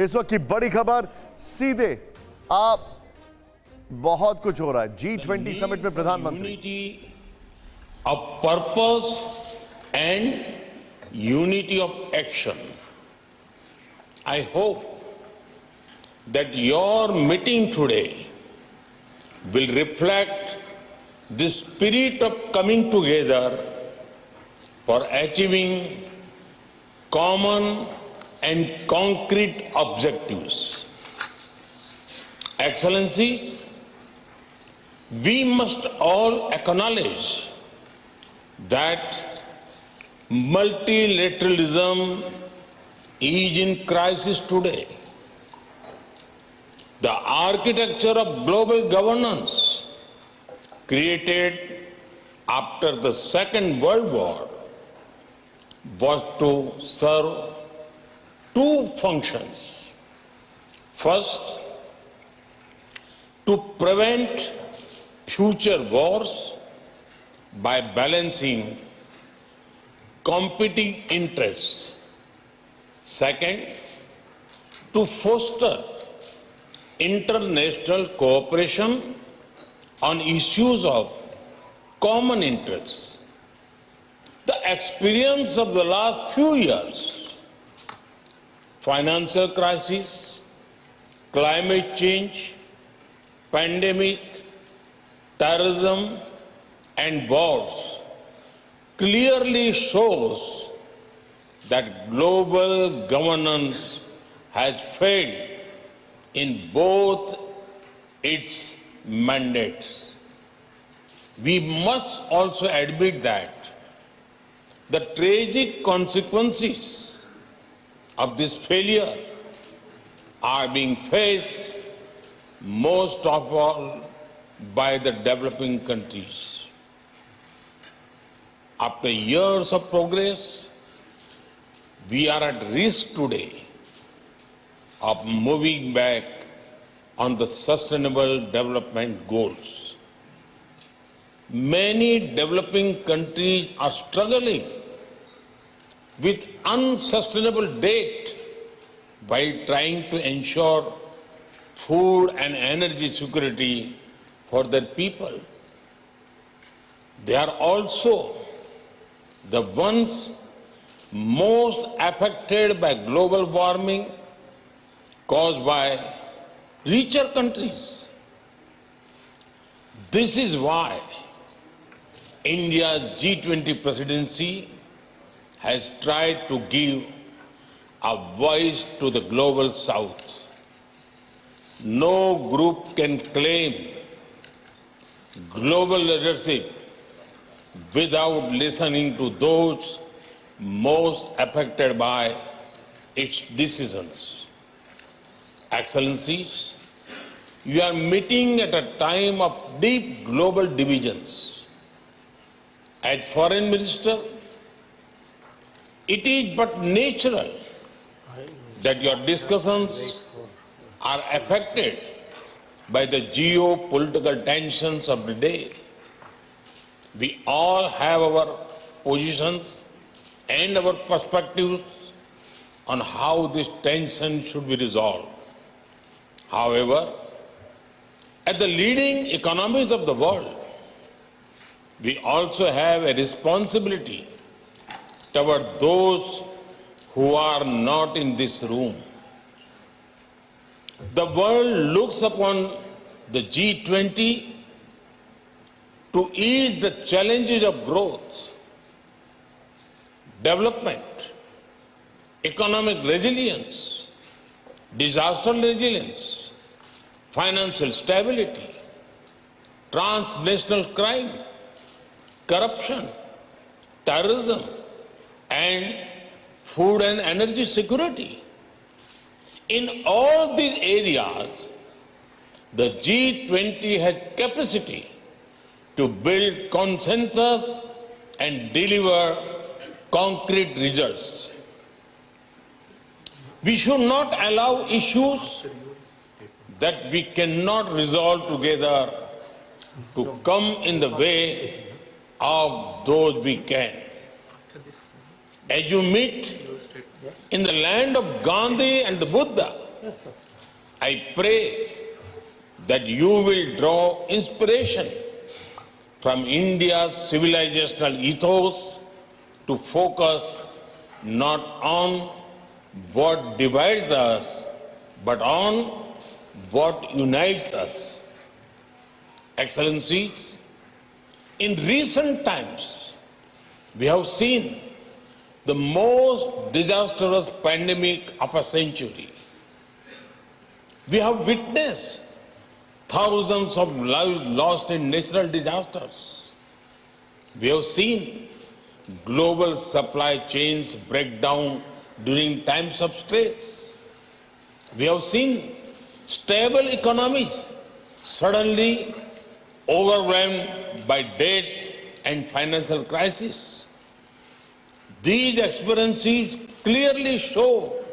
इस वक्त की बड़ी खबर सीधे आप बहुत कुछ हो रहा है G20 समिट में प्रधानमंत्री of purpose and unity of action. I hope that your meeting today will reflect the spirit of coming together for achieving common and concrete objectives. Excellencies, we must all acknowledge that multilateralism is in crisis today. The architecture of global governance created after the Second World War was to serve two functions. First, to prevent future wars by balancing competing interests. Second, to foster international cooperation on issues of common interests. The experience of the last few years, financial crisis, climate change, pandemic, terrorism, and wars clearly shows that global governance has failed in both its mandates. We must also admit that the tragic consequences of this failure are being faced most of all by the developing countries. After years of progress, we are at risk today of moving back on the sustainable development goals. Many developing countries are struggling with unsustainable debt while trying to ensure food and energy security for their people. They are also the ones most affected by global warming caused by richer countries. This is why India's G20 presidency has tried to give a voice to the global south. No group can claim global leadership without listening to those most affected by its decisions. Excellencies, you are meeting at a time of deep global divisions. As Foreign Minister, it is but natural that your discussions are affected by the geopolitical tensions of the day. We all have our positions and our perspectives on how this tension should be resolved. However, at the leading economies of the world, we also have a responsibility toward those who are not in this room. The world looks upon the G20 to ease the challenges of growth, development, economic resilience, disaster resilience, financial stability, transnational crime, corruption, terrorism, and food and energy security. In all these areas, the G20 has capacity to build consensus and deliver concrete results. We should not allow issues that we cannot resolve together to come in the way of those we can. As you meet in the land of Gandhi and the Buddha, I pray that you will draw inspiration from India's civilizational ethos to focus not on what divides us, but on what unites us. Excellencies, in recent times, we have seen the most disastrous pandemic of a century. We have witnessed thousands of lives lost in natural disasters. We have seen global supply chains break down during times of stress. We have seen stable economies suddenly overwhelmed by debt and financial crisis. These experiences clearly show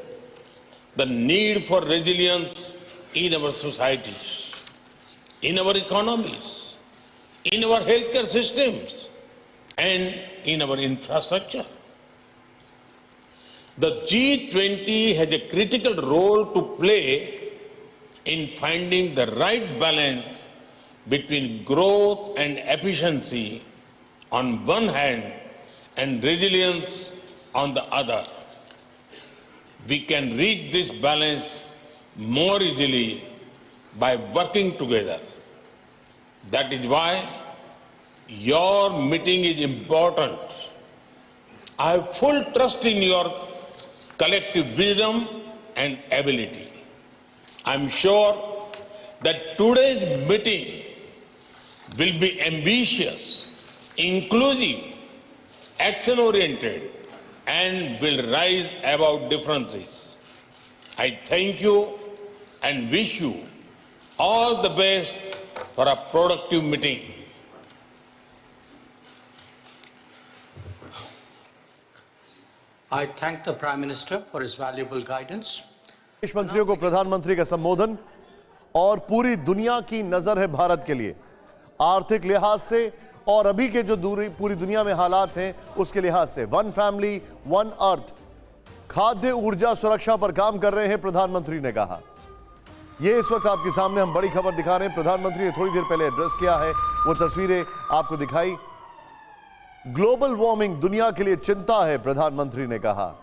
the need for resilience in our societies, in our economies, in our healthcare systems, and in our infrastructure. The G20 has a critical role to play in finding the right balance between growth and efficiency on one hand and resilience on the other. We can reach this balance more easily by working together. That is why your meeting is important. I have full trust in your collective wisdom and ability. I am sure that today's meeting will be ambitious, inclusive, action-oriented, and will rise above differences. I thank you and wish you all the best for a productive meeting. I thank the Prime Minister for his valuable guidance. विदेश मंत्रियों को प्रधानमंत्री का संबोधन। और पूरी दुनिया की नजर है भारत के लिए, आर्थिक लिहाज से और अभी के जो पूरी दुनिया में हालात हैं उसके लिहाज से। वन फैमिली वन अर्थ, खाद्य ऊर्जा सुरक्षा पर काम कर रहे हैं, प्रधानमंत्री ने कहा। ये इस वक्त आपके सामने हम बड़ी खबर दिखा रहे हैं। प्रधानमंत्री ने थोड़ी देर पहले एड्रेस किया है, वो तस्वीरें आपको दिखाई। ग्लोबल वार्मिंग दुनिया के लिए चिंता है, प्रधानमंत्री ने कहा।